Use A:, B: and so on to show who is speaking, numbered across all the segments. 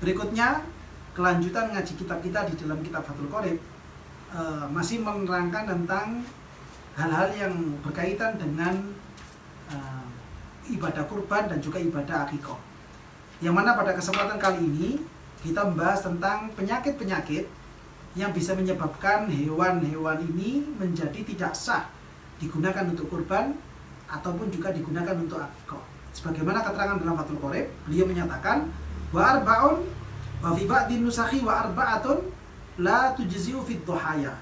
A: Berikutnya, kelanjutan ngaji kitab kita di dalam kitab Fathul Qorib masih menerangkan tentang hal-hal yang berkaitan dengan ibadah kurban dan juga ibadah akikah. Yang mana pada kesempatan kali ini kita membahas tentang penyakit-penyakit yang bisa menyebabkan hewan-hewan ini menjadi tidak sah digunakan untuk kurban ataupun juga digunakan untuk akikah. Sebagaimana keterangan dalam Fathul Qorib, beliau menyatakan wa arba'un wa fi ba'din nusakhi wa arba'atun la tujzi'u fid dhuhaya.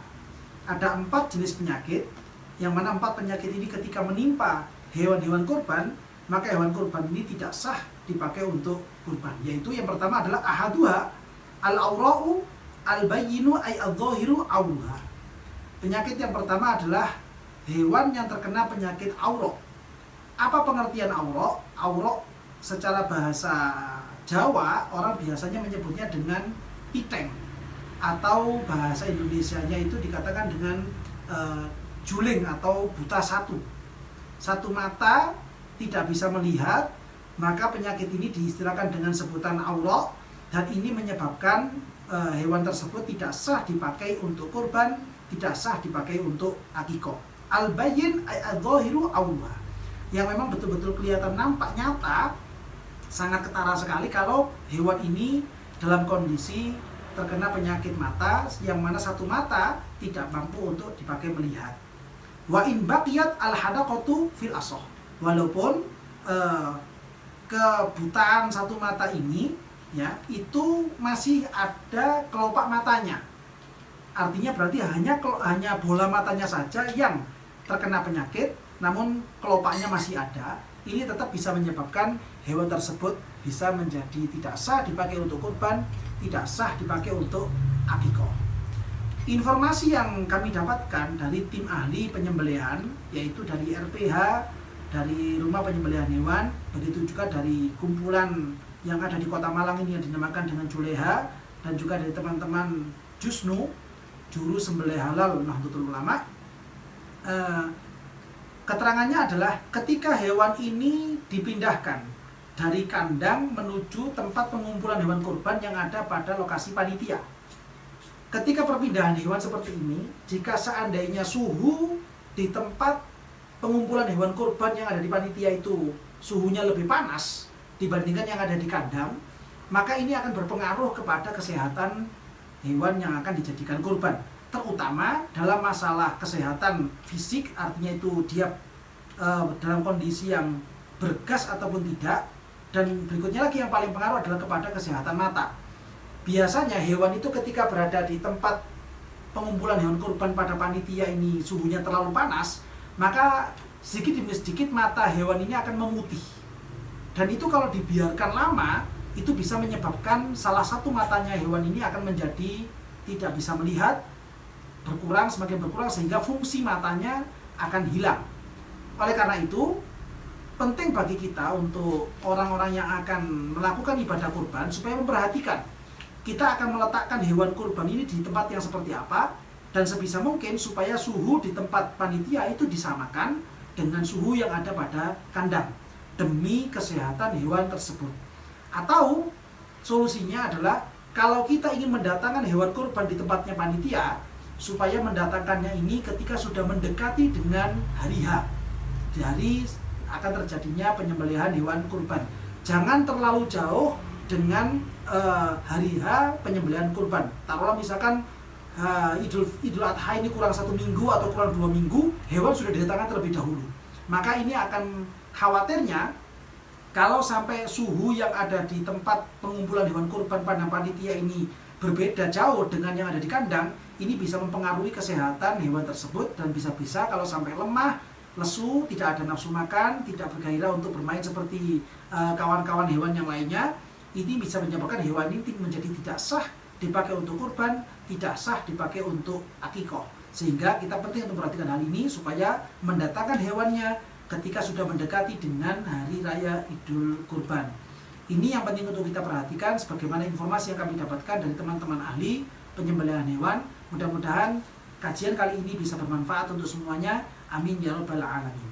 A: Ada 4 jenis penyakit, yang mana 4 penyakit ini ketika menimpa hewan-hewan kurban, maka hewan kurban ini tidak sah dipakai untuk kurban. Yaitu yang pertama adalah ahaduha al-aura'u al-bayyinu ay adh-dhahiru aura. Penyakit yang pertama adalah hewan yang terkena penyakit aura. Apa pengertian aura? Aura secara bahasa Jawa orang biasanya menyebutnya dengan piteng, atau bahasa Indonesianya itu dikatakan dengan juling atau buta satu mata, tidak bisa melihat, maka penyakit ini diistilahkan dengan sebutan aura, dan ini menyebabkan hewan tersebut tidak sah dipakai untuk kurban, tidak sah dipakai untuk akikah. Al-bayyin ay adh-dhahiru aura, yang memang betul-betul kelihatan nampak nyata, sangat ketara sekali kalau hewan ini dalam kondisi terkena penyakit mata, yang mana satu mata tidak mampu untuk dipakai melihat. Wa in baqiyat al-hadaqatu fil asah. Walaupun kebutaan satu mata ini ya itu masih ada kelopak matanya. Artinya berarti hanya bola matanya saja yang terkena penyakit, namun kelopaknya masih ada. Ini tetap bisa menyebabkan hewan tersebut bisa menjadi tidak sah dipakai untuk kurban, tidak sah dipakai untuk akikah. Informasi yang kami dapatkan dari tim ahli penyembelihan, yaitu dari RPH, dari Rumah Penyembelihan Hewan, begitu juga dari kumpulan yang ada di Kota Malang ini yang dinamakan dengan Juleha, dan juga dari teman-teman Jusnu, Juru Sembelih Halal Nahdlatul Ulama. Keterangannya adalah ketika hewan ini dipindahkan dari kandang menuju tempat pengumpulan hewan kurban yang ada pada lokasi panitia. Ketika perpindahan hewan seperti ini, jika seandainya suhu di tempat pengumpulan hewan kurban yang ada di panitia itu suhunya lebih panas dibandingkan yang ada di kandang, maka ini akan berpengaruh kepada kesehatan hewan yang akan dijadikan kurban. Terutama dalam masalah kesehatan fisik, artinya itu dia dalam kondisi yang bergas ataupun tidak. Dan berikutnya lagi yang paling pengaruh adalah kepada kesehatan mata. Biasanya hewan itu ketika berada di tempat pengumpulan hewan kurban pada panitia ini suhunya terlalu panas, maka sedikit demi sedikit mata hewan ini akan memutih. Dan itu kalau dibiarkan lama, itu bisa menyebabkan salah satu matanya hewan ini akan menjadi tidak bisa melihat, semakin berkurang sehingga fungsi matanya akan hilang. Oleh karena itu, penting bagi kita untuk orang-orang yang akan melakukan ibadah kurban supaya memperhatikan kita akan meletakkan hewan kurban ini di tempat yang seperti apa, dan sebisa mungkin supaya suhu di tempat panitia itu disamakan dengan suhu yang ada pada kandang demi kesehatan hewan tersebut. Atau solusinya adalah kalau kita ingin mendatangkan hewan kurban di tempatnya panitia, supaya mendatangkannya ini ketika sudah mendekati dengan hari H, hari akan terjadinya penyembelihan hewan kurban. Jangan terlalu jauh dengan hari H penyembelihan kurban. Taruhlah misalkan Idul Adha ini kurang 1 minggu atau kurang 2 minggu, hewan sudah didatangkan terlebih dahulu. Maka ini akan khawatirnya kalau sampai suhu yang ada di tempat pengumpulan hewan kurban pada panitia ini berbeda jauh dengan yang ada di kandang, ini bisa mempengaruhi kesehatan hewan tersebut, dan bisa-bisa kalau sampai lemah, lesu, tidak ada nafsu makan, tidak bergairah untuk bermain seperti kawan-kawan hewan yang lainnya, ini bisa menyebabkan hewan ini menjadi tidak sah dipakai untuk kurban, tidak sah dipakai untuk akikah. Sehingga kita penting untuk memperhatikan hal ini supaya mendatangkan hewannya ketika sudah mendekati dengan hari raya Idul Kurban. Ini yang penting untuk kita perhatikan, sebagaimana informasi yang kami dapatkan dari teman-teman ahli penyembelihan hewan. Mudah-mudahan kajian kali ini bisa bermanfaat untuk semuanya. Amin ya rabbal alamin.